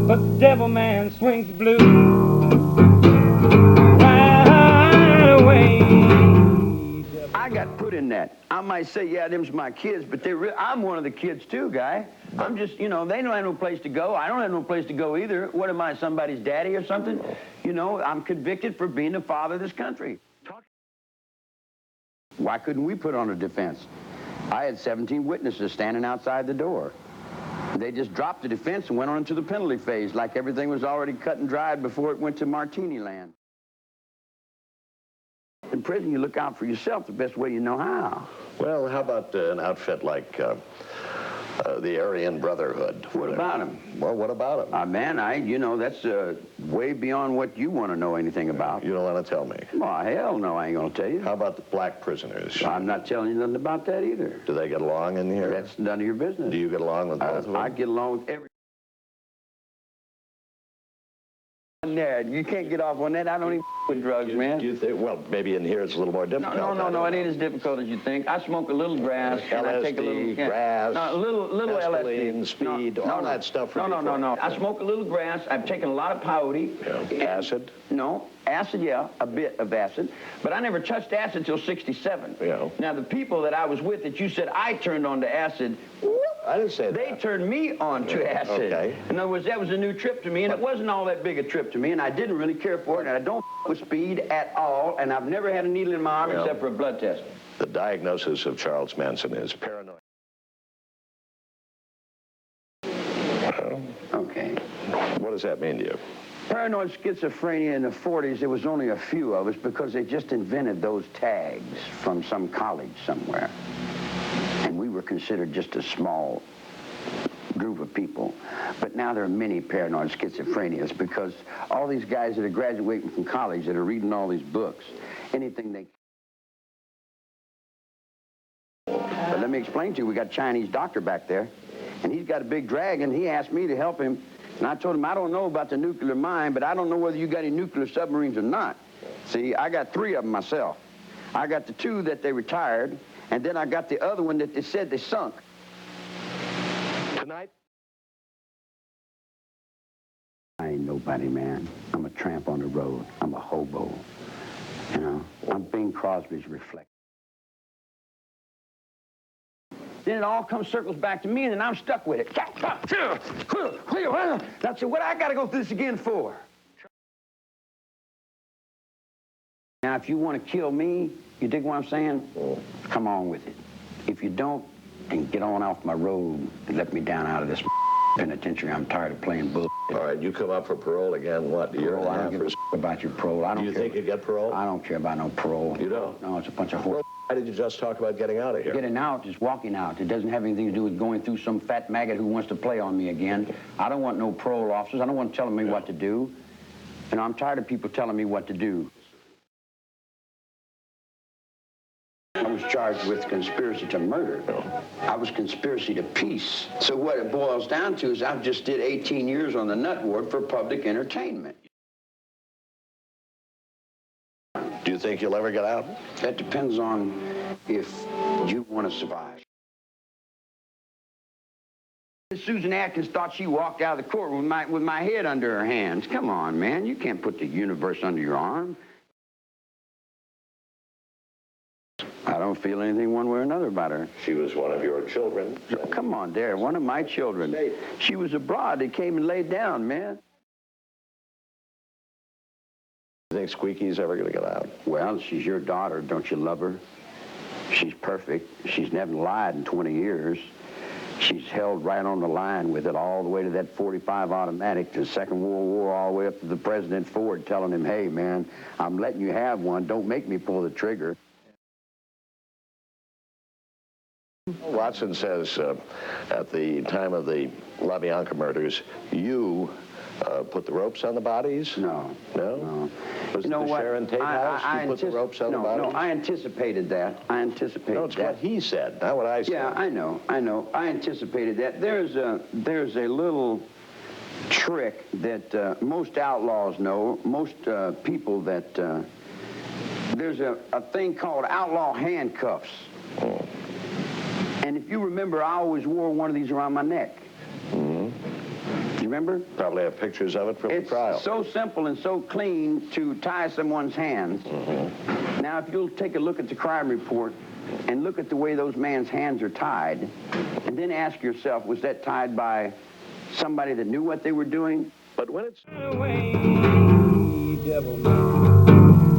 but the devil man swings blue right away. I got put in that. I might say, yeah, them's my kids, but I'm one of the kids too, guy. I'm just, they don't have no place to go. I don't have no place to go either. What am I, somebody's daddy or something? I'm convicted for being the father of this country. Why couldn't we put on a defense? I had 17 witnesses standing outside the door. They just dropped the defense and went on into the penalty phase like everything was already cut and dried before it went to Martini Land. In prison, you look out for yourself the best way you know how. Well, how about an outfit like the Aryan Brotherhood? What about them? Well, what about them? Man, that's way beyond what you want to know anything about. You don't want to tell me? Well, hell no, I ain't going to tell you. How about the black prisoners? I'm not telling you nothing about that either. Do they get along in here? That's none of your business. Do you get along with both of them? I get along with every... There, you can't get off on that. I don't even with drugs, man. Do you think? Well, maybe in here it's a little more difficult. No, it ain't as difficult as you think. I smoke a little grass, and I take a little grass, no, a little mescaline, LSD, speed, all that stuff. No. I smoke a little grass. I've taken a lot of peyote. Yeah. Acid? No, acid, yeah, a bit of acid, but I never touched acid till '67. Yeah. Now the people that I was with that you said I turned on to acid. I didn't say that. They turned me on to acid. Okay. In other words, that was a new trip to me, and it wasn't all that big a trip to me, and I didn't really care for it, and I don't with speed at all, and I've never had a needle in my arm except for a blood test. The diagnosis of Charles Manson is paranoid. Okay. What does that mean to you? Paranoid schizophrenia in the 40s, there was only a few of us because they just invented those tags from some college somewhere. And we were considered just a small group of people. But now there are many paranoid schizophrenias because all these guys that are graduating from college that are reading all these books, anything they... But let me explain to you, we got a Chinese doctor back there, and he's got a big dragon. He asked me to help him, and I told him, I don't know about the nuclear mine, but I don't know whether you got any nuclear submarines or not. See, I got 3 of them myself. I got the 2 that they retired, and then I got the other one that they said they sunk. Tonight? I ain't nobody, man. I'm a tramp on the road. I'm a hobo. I'm Bing Crosby's reflection. Then it all circles back to me, and then I'm stuck with it. That's what I got to go through this again for. Now, if you want to kill me, you dig what I'm saying? Come on with it. If you don't, then get on off my road and let me down out of this penitentiary. I'm tired of playing bull. All right, you come up for parole again, what, a year and a half? I don't give a about your parole. I don't Do you think you get parole? I don't care about no parole. You don't? No, it's a bunch of horse. Why did you just talk about getting out of here? Getting out is walking out. It doesn't have anything to do with going through some fat maggot who wants to play on me again. I don't want no parole officers. I don't want them telling me what to do. I'm tired of people telling me what to do. I was charged with conspiracy to murder. I was conspiracy to peace. So what it boils down to is I just did 18 years on the nut ward for public entertainment. Do you think you'll ever get out? That depends on if you want to survive. Susan Atkins thought she walked out of the courtroom with my head under her hands. Come on, man. You can't put the universe under your arm. I don't feel anything one way or another about her. She was one of your children. Come on, Dare. One of my children. She was abroad. They came and laid down, man. You think Squeaky's ever going to get out? Well, she's your daughter. Don't you love her? She's perfect. She's never lied in 20 years. She's held right on the line with it all the way to that 45 automatic, to the Second World War, all the way up to the President Ford telling him, hey, man, I'm letting you have one. Don't make me pull the trigger. Watson says at the time of the LaBianca murders, you put the ropes on the bodies? No. No? No. Was You know the what? Sharon Tate house? You put the ropes on the bodies? No, I anticipated that. I anticipated No, it's that. what he said, not what I said. Yeah, I know. I anticipated that. There's a little trick that most outlaws know, most people that, there's a thing called outlaw handcuffs. Oh. And if you remember, I always wore one of these around my neck. Mm-hmm. You remember? Probably have pictures of it from the It's trial. so simple and so clean to tie someone's hands. Now, if you'll take a look at the crime report and look at the way those man's hands are tied, and then ask yourself, was that tied by somebody that knew what they were doing? But when it's... Away, devil man.